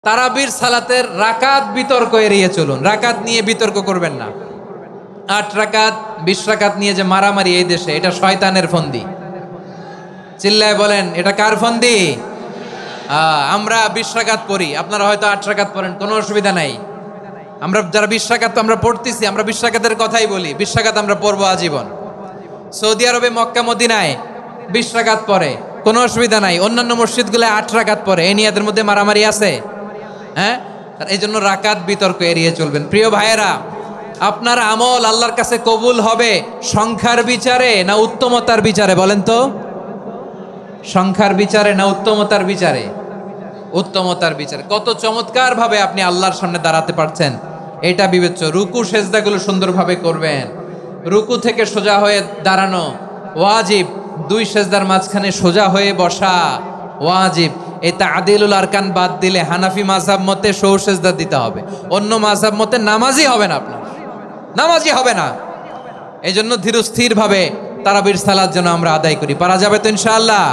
তারাবির সালাতের রাকাত বিতর্ক এড়িয়ে চলুন। রাকাত নিয়ে বিতর্ক করবেন না। 8 রাকাত 20 রাকাত নিয়ে যে মারামারি এই দেশে, এটা শয়তানের ফন্দি। চিল্লায় বলেন, এটা কার ফন্দি? আমরা 20 রাকাত পড়ি, আপনারা হয়তো 8 রাকাত পড়েন, কোনো অসুবিধা নাই। আমরা যারা 20 রাকাত তো আমরা পড়তেছি, আমরা 20 রাকাতের কথাই বলি। 20 রাকাত আমরা পড়বো আজীবন। সৌদি আরবে মক্কা মদিনায় 20 রাকাত পড়ে, কোনো অসুবিধা নাই। অন্যান্য মসজিদগুলো 8 রাকাত পড়ে। এই নিয়ে এদের মধ্যে মারামারি আছে? হ্যাঁ, এই জন্য রাকাত বিতর্ক এড়িয়ে চলবেন। প্রিয় ভাইয়েরা, আপনার আমল আল্লাহর কাছে কবুল হবে সংখ্যার বিচারে না উত্তমতার বিচারে? বলেন তো, সংখ্যার বিচারে না উত্তমতার বিচারে? উত্তমতার বিচারে। কত চমৎকার ভাবে আপনি আল্লাহর সামনে দাঁড়াতে পারছেন, এটা বিবেচ্য। রুকু সেজদাগুলো সুন্দরভাবে করবেন। রুকু থেকে সোজা হয়ে দাঁড়ানো ওয়াজিব। 2 সেজদার মাঝখানে সোজা হয়ে বসা ওয়াজিব। এই তা'দীলুল আরকান বাদ দিলে হানাফি মাযহাব মতে সৌ সেজদা দিতে হবে। অন্য মাযহাব মতে নামাজই হবে না, আপনার নামাজই হবে না। এই জন্য ধীরস্থির ভাবে তারাবির সালাত যেন আমরা আদায় করি। পারা যাবে তো ইনশাআল্লাহ?